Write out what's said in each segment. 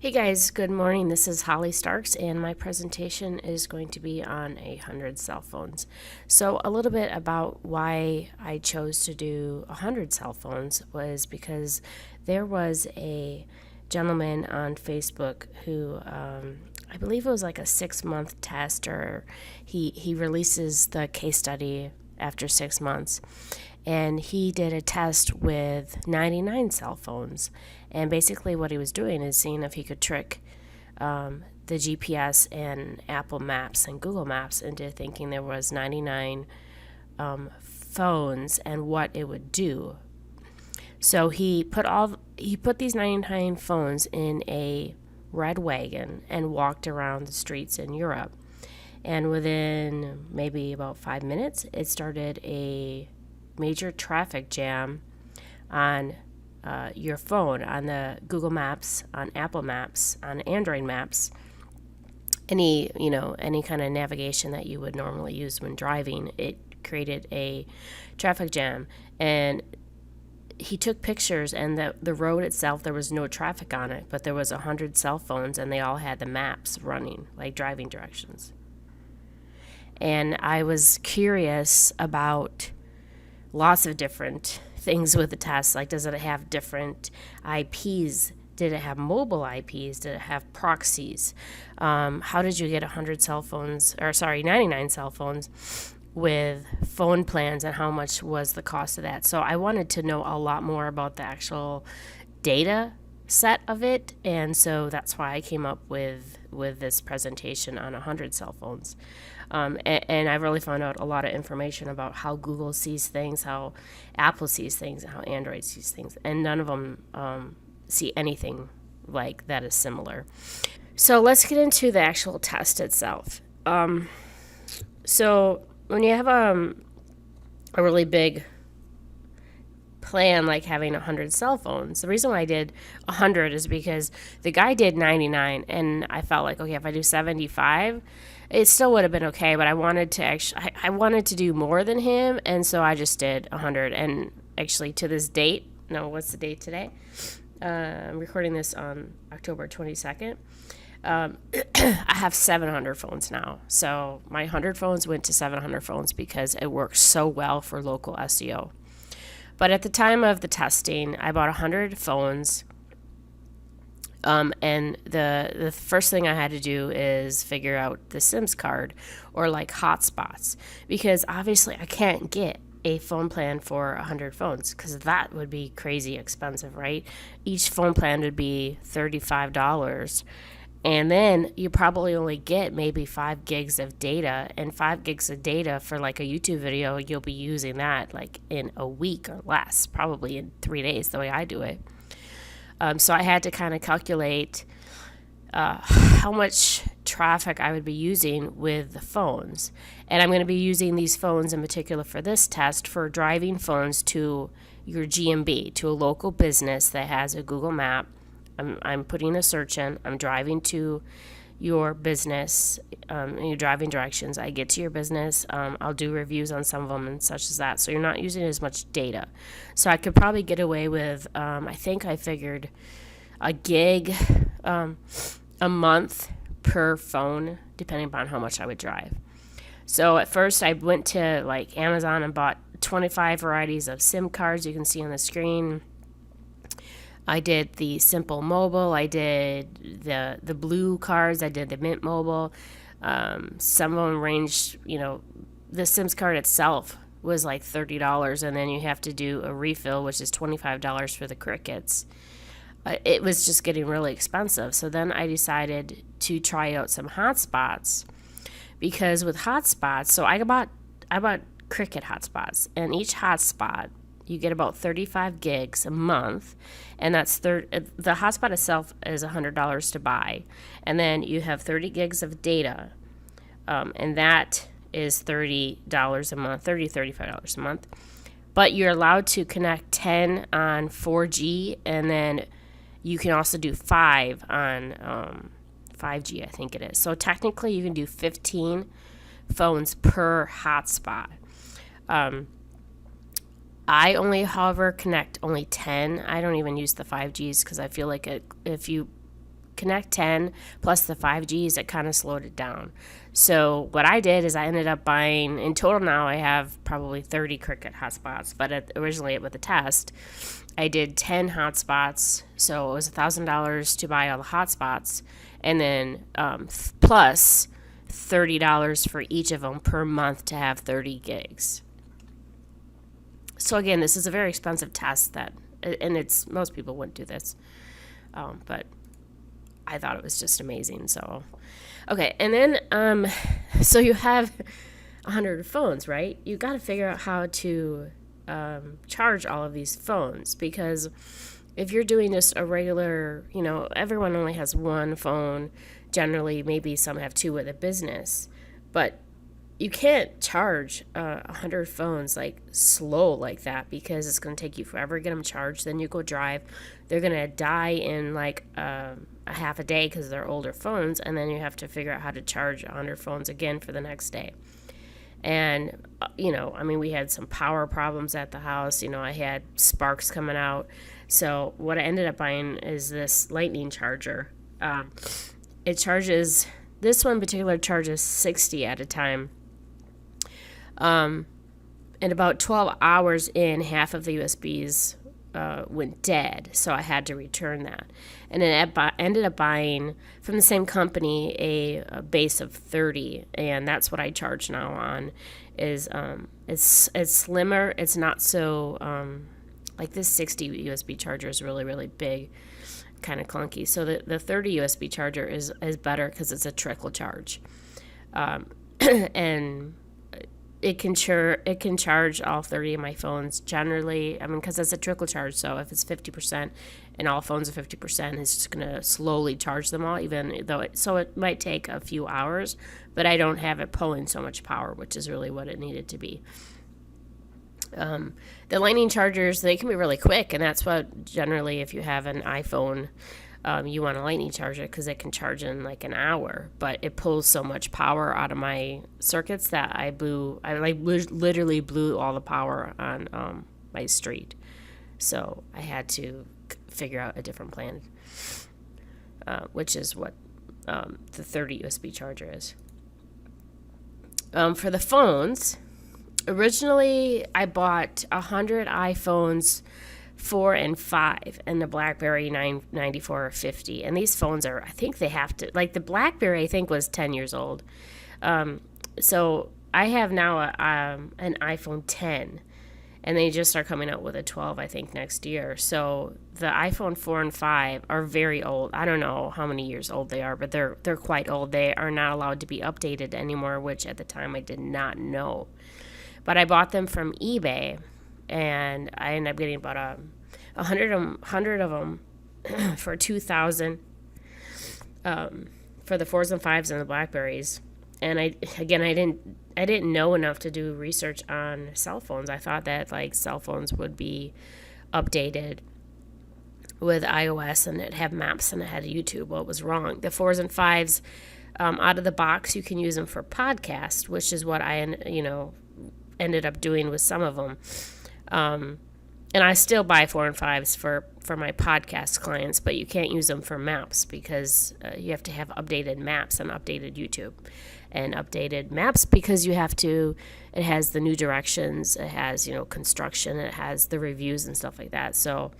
Hey guys, good morning. This is Holly Starks, and my presentation is going to be on 100 cell phones. So, a little bit about why I chose to do 100 cell phones was because there was a gentleman on Facebook who I believe it was like a 6-month test, or he releases the case study after 6 months. And he did a test with 99 cell phones. And basically, what he was doing is seeing if he could trick the GPS and Apple Maps and Google Maps into thinking there was 99 phones and what it would do. So he put these 99 phones in a red wagon and walked around the streets in Europe. And within maybe about 5 minutes, it started a major traffic jam on your phone, on the Google Maps, on Apple Maps, on Android Maps, any kind of navigation that you would normally use when driving. It created a traffic jam, and he took pictures, and the road itself, there was no traffic on it, but there was 100 cell phones, and they all had the maps running, like driving directions. And I was curious about lots of different things with the test. Like, does it have different IPs? Did it have mobile IPs? Did it have proxies? How did you get 100 cell phones, 99 cell phones with phone plans, and how much was the cost of that? So I wanted to know a lot more about the actual data set of it, and so that's why I came up with this presentation on 100 cell phones. And I really found out a lot of information about how Google sees things, how Apple sees things, and how Android sees things, and none of them see anything like that is similar. So let's get into the actual test itself. So when you have a really big plan, like having 100 cell phones, the reason why I did 100 is because the guy did 99, and I felt like, okay, if I do 75, it still would have been okay, but I wanted to do more than him, and so I just did 100. And actually, to this date, what's the date today? I'm recording this on October 22nd. I have 700 phones now. So my 100 phones went to 700 phones because it works so well for local SEO. But at the time of the testing, I bought 100 phones. And the first thing I had to do is figure out the SIMs card, or like hotspots, because obviously I can't get a phone plan for 100 phones, because that would be crazy expensive, right? Each phone plan would be $35, and then you probably only get maybe 5 gigs of data, and 5 gigs of data for like a YouTube video, you'll be using that like in a week or less, probably in 3 days, the way I do it. So I had to kind of calculate how much traffic I would be using with the phones. And I'm going to be using these phones in particular for this test for driving phones to your GMB, to a local business that has a Google map. I'm putting a search in. I'm driving to your business, your driving directions. I get to your business. I'll do reviews on some of them and such as that. So you're not using as much data. So I could probably get away with, I think I figured a gig a month per phone, depending upon how much I would drive. So at first I went to like Amazon and bought 25 varieties of SIM cards you can see on the screen. I did the Simple Mobile, I did the blue cards, I did the Mint Mobile. Some of them ranged, the SIMs card itself was like $30, and then you have to do a refill, which is $25 for the crickets. It was just getting really expensive. So then I decided to try out some hotspots, because with hotspots, so I bought cricket hotspots, and each hotspot you get about 35 gigs a month, and that's the hotspot itself is $100 to buy, and then you have 30 gigs of data, and that is $30 a month, $35 a month. But you're allowed to connect 10 on 4G, and then you can also do 5 on 5G, I think it is. So technically, you can do 15 phones per hotspot. I only, however, connect only 10. I don't even use the 5Gs because I feel like if you Connect 10 plus the 5Gs, it kind of slowed it down. So what I did is I ended up buying, in total now I have probably 30 Cricket hotspots, but originally with the test, I did 10 hotspots, so it was $1,000 to buy all the hotspots, and then plus $30 for each of them per month to have 30 gigs. So again, this is a very expensive test and it's most people wouldn't do this, but I thought it was just amazing. So, okay, and then so you have 100 phones, right? You got to figure out how to charge all of these phones, because if you're doing just a regular, everyone only has one phone. Generally, maybe some have two with a business, but you can't charge 100 phones like slow like that, because it's going to take you forever to get them charged. Then you go drive, they're going to die in like a half a day because they're older phones, and then you have to figure out how to charge 100 phones again for the next day. And we had some power problems at the house. I had sparks coming out. So what I ended up buying is this lightning charger. This one in particular charges 60 at a time. And about 12 hours in, half of the USBs went dead, so I had to return that. And then I ended up buying from the same company a base of 30, and that's what I charge now on. It's slimmer. It's not so like this 60 USB charger is really, really big, kind of clunky. So the 30 USB charger is better because it's a trickle charge, and it can charge all 30 of my phones generally. Because it's a trickle charge, so if it's 50% and all phones are 50%, it's just going to slowly charge them all, even though it might take a few hours, but I don't have it pulling so much power, which is really what it needed to be. The lightning chargers, they can be really quick, and that's what generally, if you have an iPhone, you want a lightning charger because it can charge in like an hour, but it pulls so much power out of my circuits that I literally blew all the power on my street. So I had to figure out a different plan, which is what the 30 USB charger is. For the phones, originally I bought 100 iPhones 4 and 5 and the BlackBerry 994 or 50. And these phones are, I think they have to, like the BlackBerry I think was 10 years old. So I have now an iPhone 10, and they just are coming out with a 12, I think, next year. So the iPhone 4 and 5 are very old. I don't know how many years old they are, but they're quite old. They are not allowed to be updated anymore, which at the time I did not know. But I bought them from eBay, and I ended up getting about 100 of them for $2,000 for the 4s and 5s and the BlackBerries. And I didn't know enough to do research on cell phones. I thought that like cell phones would be updated with iOS and it had maps and it had YouTube. Well, it was wrong. The 4s and 5s, out of the box, you can use them for podcasts, which is what I ended up doing with some of them. And I still buy 4 and 5s for my podcast clients, but you can't use them for maps because you have to have updated maps and updated YouTube. And updated maps because it has the new directions, it has, construction, it has the reviews and stuff like that. So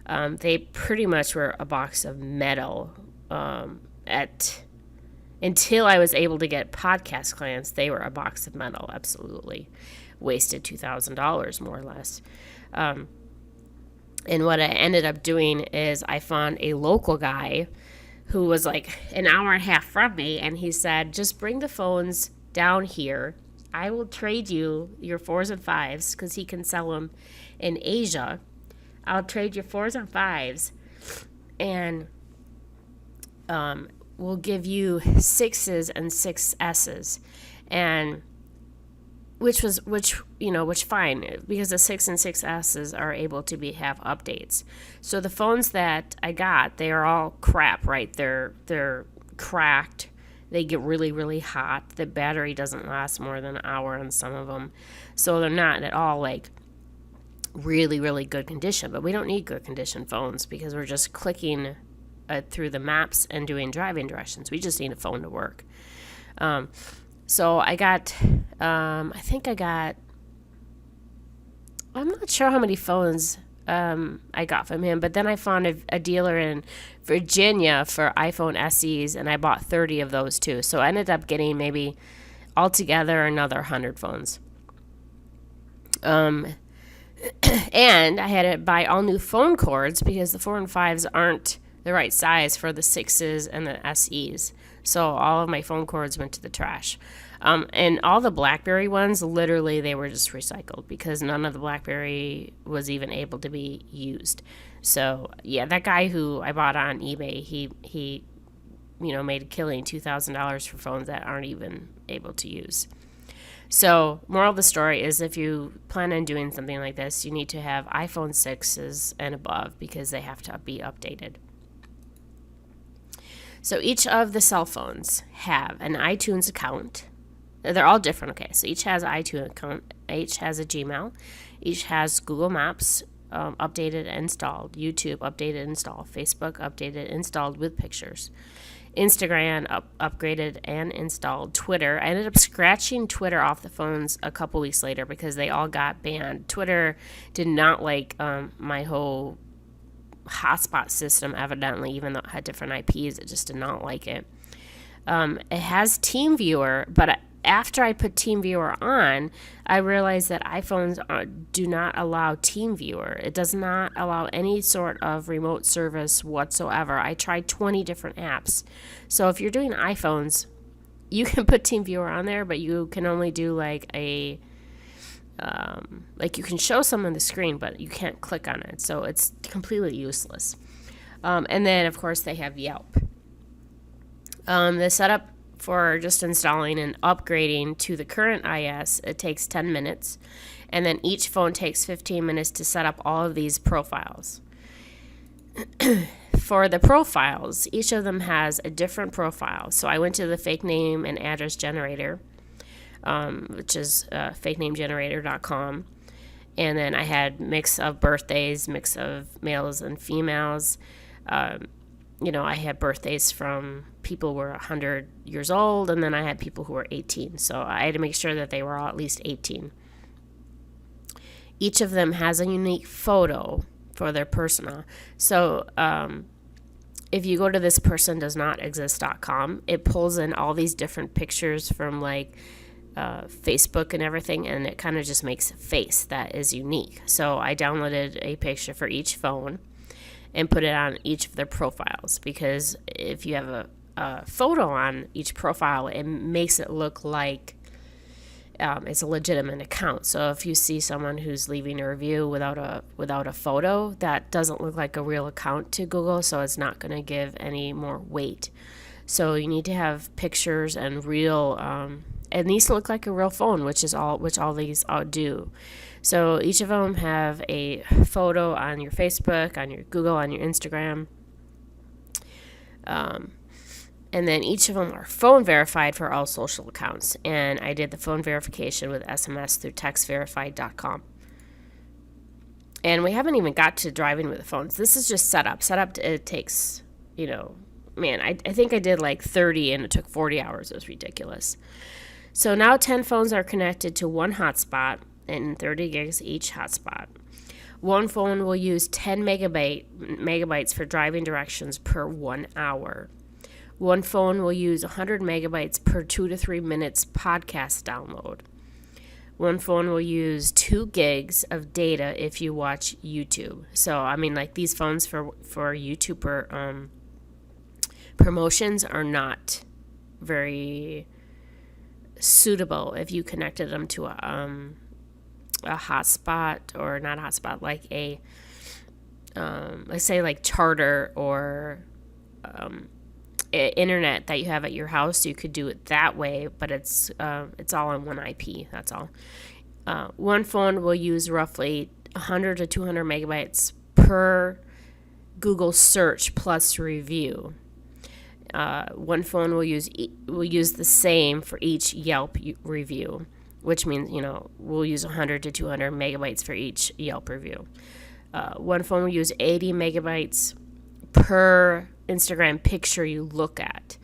they pretty much were a box of metal until I was able to get podcast clients. They were a box of metal, absolutely. Wasted $2,000 more or less. And what I ended up doing is I found a local guy who was like an hour and a half from me, and he said, just bring the phones down here. I will trade you your 4s and 5s because he can sell them in Asia. I'll trade your 4s and 5s, and we'll give you 6s and 6Ss, and which fine, because the 6 and 6Ss are able to have updates. So the phones that I got, they are all crap, right? They're cracked. They get really, really hot. The battery doesn't last more than an hour on some of them. So they're not at all like really, really good condition. But we don't need good condition phones because we're just clicking through the maps and doing driving directions. We just need a phone to work. So I got, I'm not sure how many phones I got from him, but then I found a dealer in Virginia for iPhone SEs, and I bought 30 of those too. So I ended up getting maybe altogether another 100 phones. And I had to buy all new phone cords because the 4 and 5s aren't the right size for the 6s and the SEs. So all of my phone cords went to the trash. And all the BlackBerry ones, literally, they were just recycled because none of the BlackBerry was even able to be used. So, yeah, that guy who I bought on eBay, he made a killing, $2,000 for phones that aren't even able to use. So, moral of the story is if you plan on doing something like this, you need to have iPhone 6s and above because they have to be updated. So, each of the cell phones have an iTunes account. They're all different, okay? So each has an iTunes account, each has a Gmail, each has Google Maps updated and installed, YouTube updated and installed, Facebook updated and installed with pictures, Instagram upgraded and installed, Twitter. I ended up scratching Twitter off the phones a couple weeks later because they all got banned. Twitter did not like my whole hotspot system, evidently, even though it had different IPs. It just did not like it. It has TeamViewer, but after I put TeamViewer on, I realized that iPhones do not allow TeamViewer. It does not allow any sort of remote service whatsoever. I tried 20 different apps. So if you're doing iPhones, you can put TeamViewer on there, but you can only do like you can show someone the screen, but you can't click on it. So it's completely useless. And then, of course, they have Yelp. The setup for just installing and upgrading to the current iOS, it takes 10 minutes. And then each phone takes 15 minutes to set up all of these profiles. For the profiles, each of them has a different profile. So I went to the fake name and address generator, which is fakenamegenerator.com. And then I had mix of birthdays, mix of males and females. I had birthdays from people who were 100 years old, and then I had people who were 18. So I had to make sure that they were all at least 18. Each of them has a unique photo for their persona. So if you go to thispersondoesnotexist.com, it pulls in all these different pictures from Facebook and everything, and it kind of just makes a face that is unique. So I downloaded a picture for each phone and put it on each of their profiles, because if you have a photo on each profile, it makes it look like it's a legitimate account. So if you see someone who's leaving a review without a photo, that doesn't look like a real account to Google, so it's not going to give any more weight. So you need to have pictures and real, it needs to look like a real phone, which all these do. So each of them have a photo on your Facebook, on your Google, on your Instagram. And then each of them are phone verified for all social accounts. And I did the phone verification with SMS through textverified.com. And we haven't even got to driving with the phones. This is just setup. Setup, it takes, I think I did like 30 and it took 40 hours. It was ridiculous. So now 10 phones are connected to one hotspot and 30 gigs each hotspot. One phone will use 10 megabytes for driving directions per 1 hour. One phone will use 100 megabytes per 2 to 3 minutes podcast download. One phone will use 2 gigs of data if you watch YouTube. So, these phones for YouTube promotions are not very suitable if you connected them to a hotspot, or not a hotspot, like a let's say like Charter or internet that you have at your house. You could do it that way, but it's all on one IP. That's all. One phone will use roughly 100 to 200 megabytes per Google search plus review. One phone will use the same for each Yelp review, which means, we'll use 100 to 200 megabytes for each Yelp review. One phone will use 80 megabytes per Instagram picture you look at.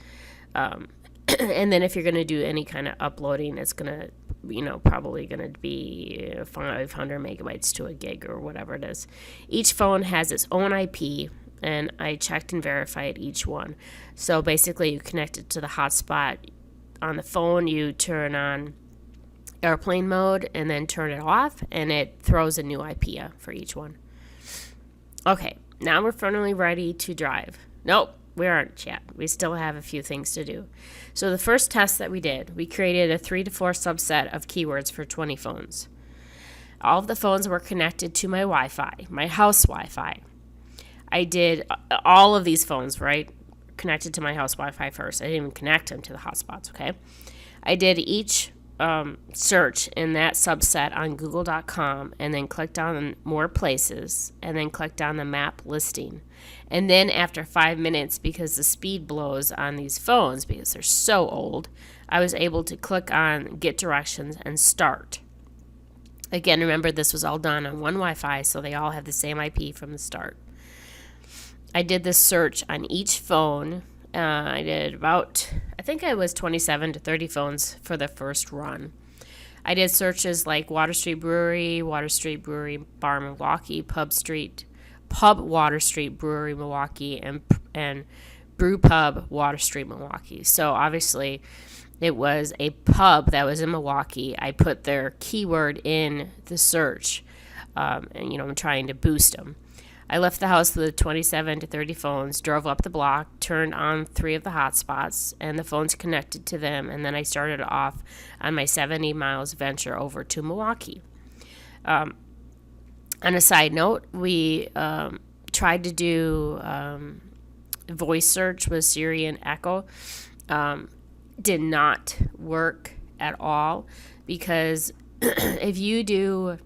And then if you're going to do any kind of uploading, it's going to, probably going to be 500 megabytes to a gig or whatever it is. Each phone has its own IP, and I checked and verified each one. So basically, you connect it to the hotspot on the phone, you turn on airplane mode, and then turn it off, and it throws a new IP for each one. Okay, now we're finally ready to drive. Nope. We aren't yet. We still have a few things to do. So the first test that we did, we created a 3 to 4 subset of keywords for 20 phones. All of the phones were connected to my Wi-Fi, my house Wi-Fi. I did all of these phones, right, connected to my house Wi-Fi first. I didn't even connect them to the hotspots, okay? I did each search in that subset on google.com and then clicked on more places and then clicked on the map listing. And then after 5 minutes, because the speed blows on these phones because they're so old, I was able to click on get directions and start. Again, remember this was all done on one Wi-Fi, so they all have the same IP from the start. I did this search on each phone. I did about, I think it was 27 to 30 phones for the first run. I did searches like Water Street Brewery Bar Milwaukee, Pub Water Street Brewery Milwaukee, and Brew Pub Water Street Milwaukee. So obviously it was a pub that was in Milwaukee. I put their keyword in the search, and I'm trying to boost them. I left the house with 27 to 30 phones, drove up the block, turned on 3 of the hotspots, and the phones connected to them, and then I started off on my 70 miles venture over to Milwaukee. On a side note, we tried to do voice search with Siri and Echo. Did not work at all because if you do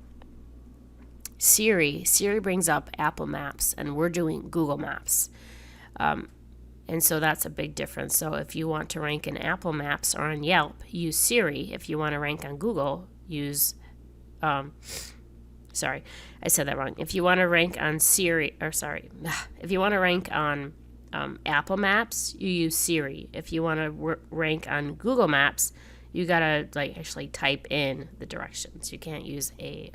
Siri brings up Apple Maps, and we're doing Google Maps. And so that's a big difference. So if you want to rank in Apple Maps or on Yelp, use Siri. If you want to rank on Google, use, sorry, I said that wrong. If you want to rank on if you want to rank on Apple Maps, you use Siri. If you want to rank on Google Maps, you gotta actually type in the directions. You can't use a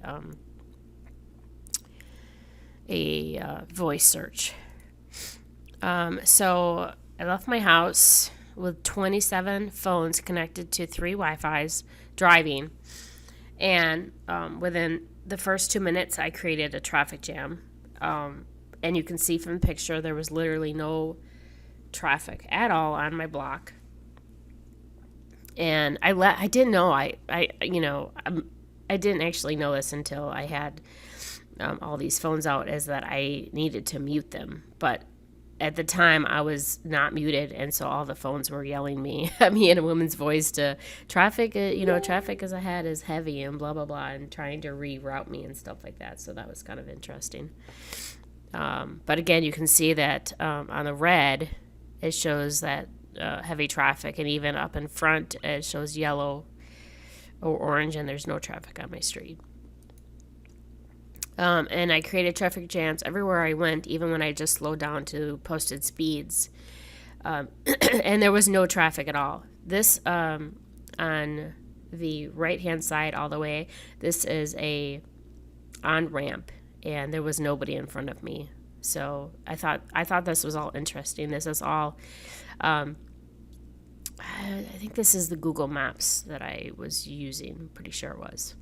voice search. So I left my house with 27 phones connected to 3 Wi-Fis driving, and within the first 2 minutes I created a traffic jam, and you can see from the picture there was literally no traffic at all on my block. And I didn't know I didn't actually know this until I had all these phones out, is that I needed to mute them. But at the time, I was not muted, and so all the phones were yelling at me in a woman's voice to traffic is ahead, is heavy, and blah, blah, blah, and trying to reroute me and stuff like that. So that was kind of interesting. But again, you can see that on the red, it shows that heavy traffic, and even up in front, it shows yellow or orange, and there's no traffic on my street. And I created traffic jams everywhere I went, even when I just slowed down to posted speeds. And there was no traffic at all. This, on the right-hand side all the way, this is a on-ramp, and there was nobody in front of me. So I thought this was all interesting. This is all, I think this is the Google Maps that I was using. I'm pretty sure it was.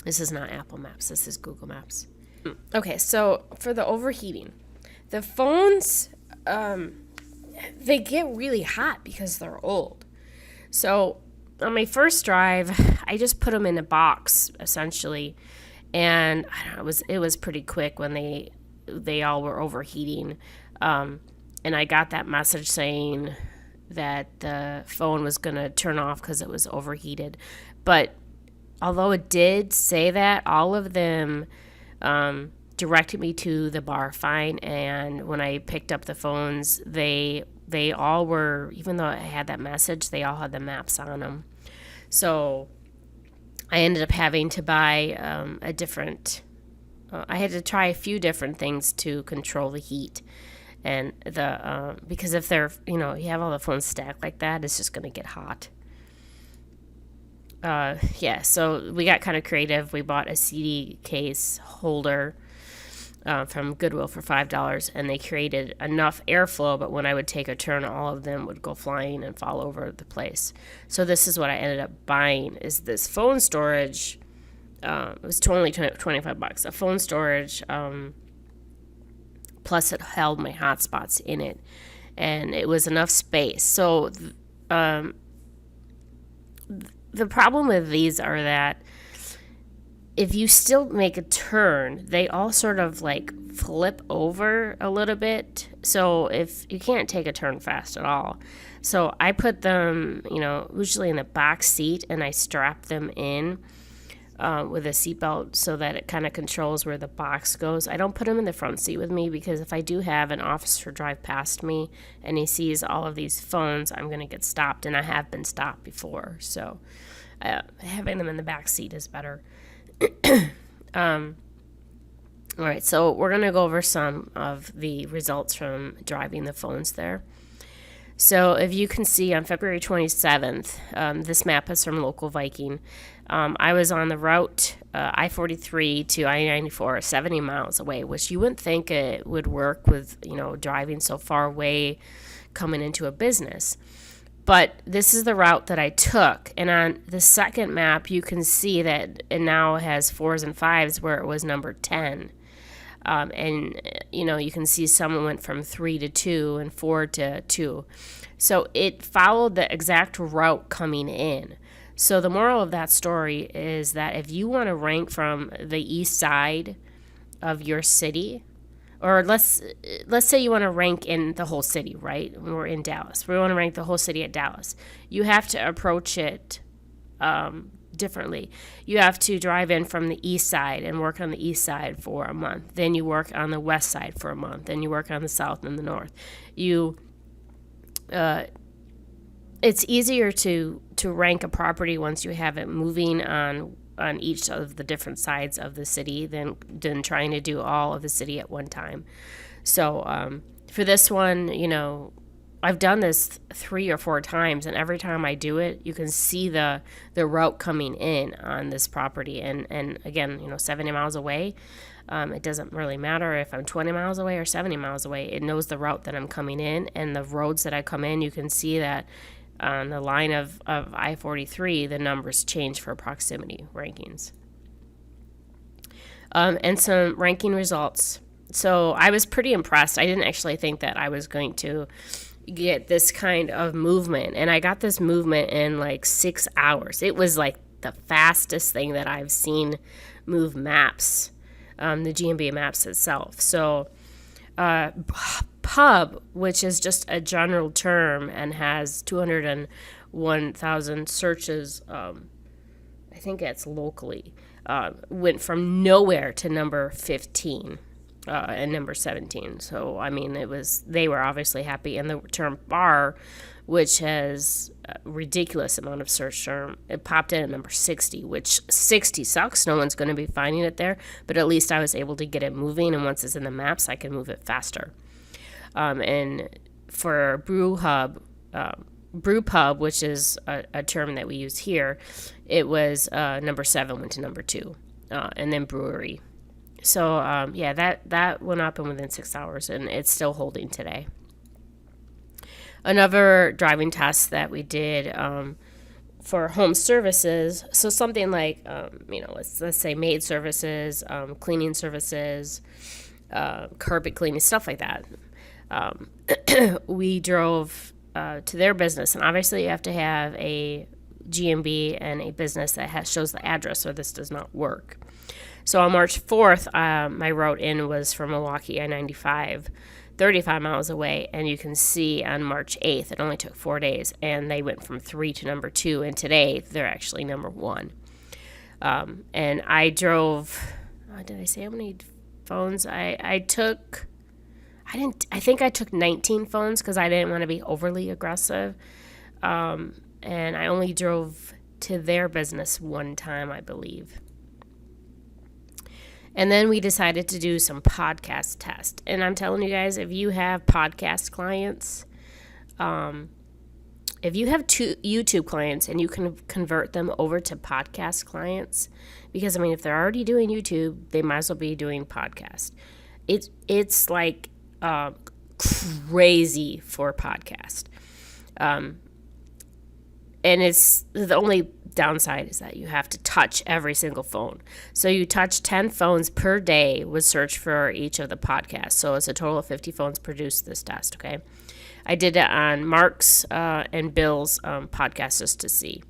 This is not Apple Maps. This is Google Maps. Okay, so for the overheating, the phones, they get really hot because they're old. So on my first drive, I just put them in a box, essentially, and I don't know, it was pretty quick when they all were overheating, and I got that message saying that the phone was going to turn off because it was overheated. But although it did say that, all of them directed me to the bar fine, and when I picked up the phones, they all were, even though I had that message, they all had the maps on them. So I ended up having to buy I had to try a few different things to control the heat. And because if they're, you have all the phones stacked like that, it's just going to get hot. Yeah, so we got kind of creative. We bought a CD case holder from Goodwill for $5, and they created enough airflow, but when I would take a turn, all of them would go flying and fall over the place. So this is what I ended up buying, is this phone storage. It was only $25, a phone storage, plus it held my hotspots in it, and it was enough space. So the problem with these are that if you still make a turn, they all sort of like flip over a little bit. So if you can't take a turn fast at all. So I put them, usually in the back seat, and I strap them in with a seatbelt so that it kind of controls where the box goes. I don't put them in the front seat with me, because if I do have an officer drive past me and he sees all of these phones, I'm going to get stopped, and I have been stopped before. So having them in the back seat is better. All right, so we're going to go over some of the results from driving the phones there. So if you can see on February 27th, this map is from Local Viking. I was on the route I-43 to I-94, 70 miles away, which you wouldn't think it would work with, driving so far away coming into a business. But this is the route that I took. And on the second map, you can see that it now has 4s and 5s where it was number 10. And, you can see some went from 3 to 2 and 4 to 2. So it followed the exact route coming in. So the moral of that story is that if you want to rank from the east side of your city, or let's say you want to rank in the whole city, right? We're in Dallas. We want to rank the whole city at Dallas. You have to approach it differently. You have to drive in from the east side and work on the east side for a month. Then you work on the west side for a month. Then you work on the south and the north. It's easier to rank a property once you have it moving on each of the different sides of the city than trying to do all of the city at one time. So for this one, I've done this 3 or 4 times, and every time I do it, you can see the route coming in on this property. And again, 70 miles away, it doesn't really matter if I'm 20 miles away or 70 miles away. It knows the route that I'm coming in, and the roads that I come in, you can see that on the line of I-43, the numbers change for proximity rankings. And some ranking results. So I was pretty impressed. I didn't actually think that I was going to get this kind of movement. And I got this movement in like 6 hours. It was like the fastest thing that I've seen move maps, the GMB maps itself. So pub, which is just a general term and has 201,000 searches, I think it's locally, went from nowhere to number 15 and number 17. So, I mean, they were obviously happy. And the term bar, which has a ridiculous amount of search term, it popped in at number 60, which 60 sucks. No one's going to be finding it there. But at least I was able to get it moving. And once it's in the maps, I can move it faster. And for brew pub, which is a term that we use here, it was number 7 went to number 2, and then brewery. So that went up and within 6 hours, and it's still holding today. Another driving test that we did for home services, so something like let's say maid services, cleaning services, carpet cleaning, stuff like that. We drove to their business, and obviously you have to have a GMB and a business that shows the address, or this does not work. So on March 4th, my route in was from Milwaukee I-95, 35 miles away, and you can see on March 8th, it only took 4 days, and they went from 3 to number 2, and today they're actually number 1. And I drove, did I say how many phones? I think I took 19 phones because I didn't want to be overly aggressive. And I only drove to their business one time, I believe. And then we decided to do some podcast tests. And I'm telling you guys, if you have podcast clients, if you have two YouTube clients and you can convert them over to podcast clients, because I mean, if they're already doing YouTube, they might as well be doing podcast. It's like crazy for podcast. And it's the only downside is that you have to touch every single phone. So you touch 10 phones per day with search for each of the podcasts. So it's a total of 50 phones produced this test, okay? I did it on Mark's and Bill's podcast just to see.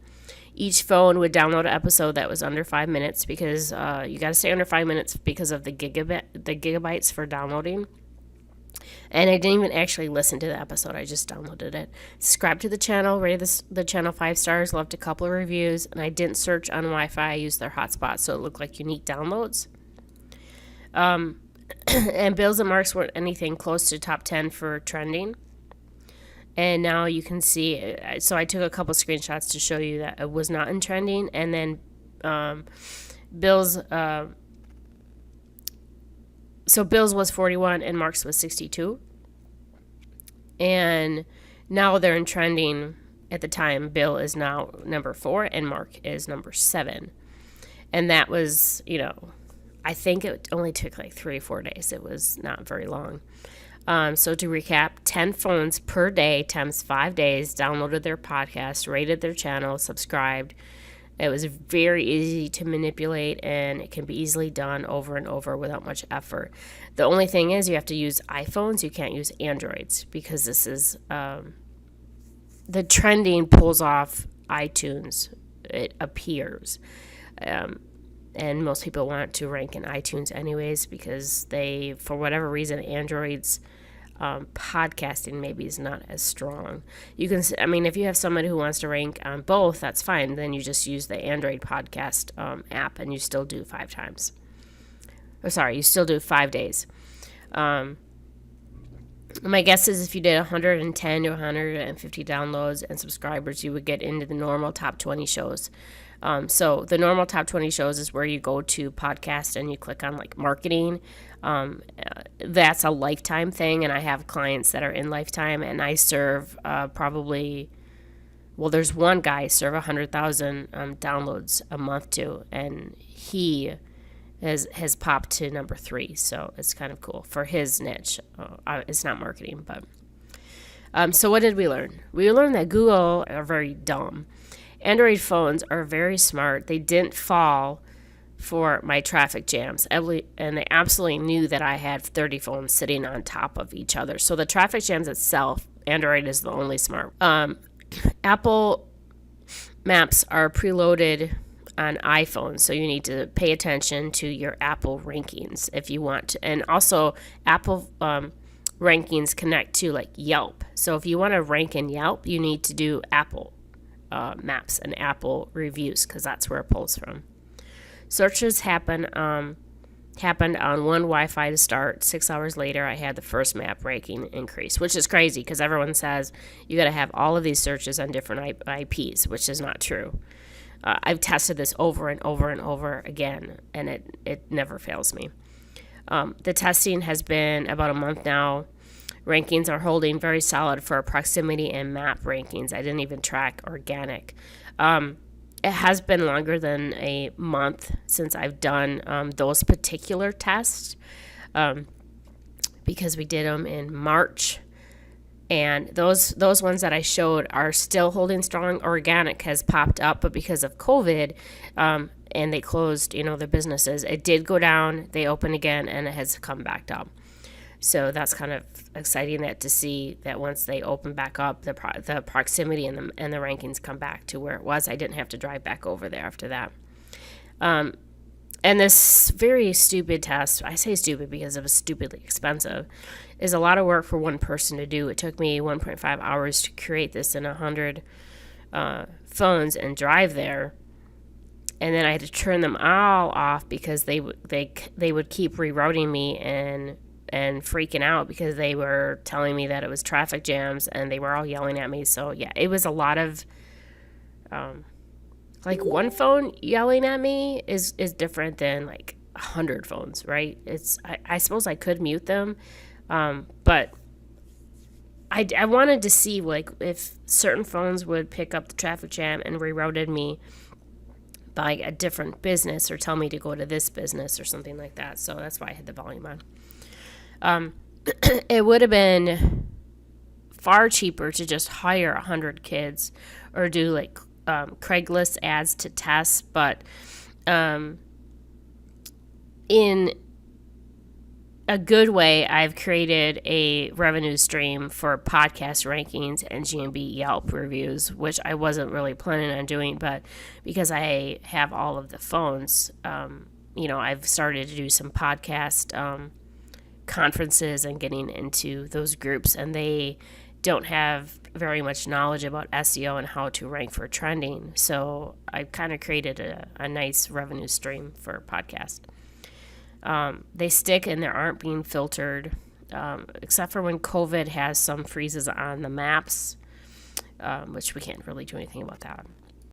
Each phone would download an episode that was under 5 minutes because you got to stay under 5 minutes because of the gigabytes for downloading. And I didn't even actually listen to the episode. I just downloaded it. Subscribed to the channel, rated the channel 5 stars, left a couple of reviews, and I didn't search on Wi-Fi. I used their hotspot, so it looked like unique downloads. And Bill's and Mark's weren't anything close to top 10 for trending. And now you can see, so I took a couple screenshots to show you that it was not in trending. And then Bill's... So Bill's was 41 and Mark's was 62. And now they're in trending at the time. Bill is now number 4 and Mark is number 7. And that was, I think it only took like 3 or 4 days. It was not very long. So to recap, 10 phones per day times 5 days downloaded their podcast, rated their channel, subscribed. It was very easy to manipulate, and it can be easily done over and over without much effort. The only thing is you have to use iPhones. You can't use Androids because this is the trending pulls off iTunes. It appears. And most people want to rank in iTunes anyways because they, for whatever reason, Androids... podcasting maybe is not as strong. You can, if you have someone who wants to rank on both, that's fine. Then you just use the Android podcast app, and you still do 5 times. You still do 5 days. My guess is if you did 110 to 150 downloads and subscribers, you would get into the normal top 20 shows. So the normal top 20 shows is where you go to podcast and you click on like marketing. That's a lifetime thing, and I have clients that are in lifetime, and I serve there's one guy I serve 100,000 downloads a month to, and he has popped to number 3, so it's kind of cool for his niche. It's not marketing, but so what did we learn? We learned that Google are very dumb. Android phones are very smart. They didn't fall for my traffic jams, and they absolutely knew that I had 30 phones sitting on top of each other. So the traffic jams itself, Android is the only smart. Apple Maps are preloaded on iPhones, so you need to pay attention to your Apple rankings if you want to. And also, Apple rankings connect to like Yelp. So if you want to rank in Yelp, you need to do Apple Maps and Apple reviews because that's where it pulls from. Searches happened on one Wi-Fi to start. 6 hours later, I had the first map ranking increase, which is crazy because everyone says you got to have all of these searches on different IPs, which is not true. I've tested this over and over and over again, and it never fails me. The testing has been about a month now. Rankings are holding very solid for proximity and map rankings. I didn't even track organic. It has been longer than a month since I've done those particular tests because we did them in March. And those ones that I showed are still holding strong. Organic has popped up, but because of COVID and they closed, their businesses, it did go down. They opened again, and it has come back up. So that's kind of exciting to see that once they open back up, the proximity and the rankings come back to where it was. I didn't have to drive back over there after that. And this very stupid test, I say stupid because it was stupidly expensive, is a lot of work for one person to do. It took me 1.5 hours to create this in 100 phones and drive there. And then I had to turn them all off because they would keep rerouting me and freaking out because they were telling me that it was traffic jams and they were all yelling at me. So yeah, it was a lot of like one phone yelling at me is different than like 100 phones, right? I suppose I could mute them, but I wanted to see like if certain phones would pick up the traffic jam and rerouted me by a different business or tell me to go to this business or something like that. So that's why I had the volume on. It would have been far cheaper to just hire 100 kids or do like Craigslist ads to test, but in a good way, I've created a revenue stream for podcast rankings and GMB Yelp reviews, which I wasn't really planning on doing, but because I have all of the phones, I've started to do some podcast conferences and getting into those groups, and they don't have very much knowledge about SEO and how to rank for trending. So I kind of created a nice revenue stream for podcast. They stick and they aren't being filtered, except for when COVID has some freezes on the maps, which we can't really do anything about that.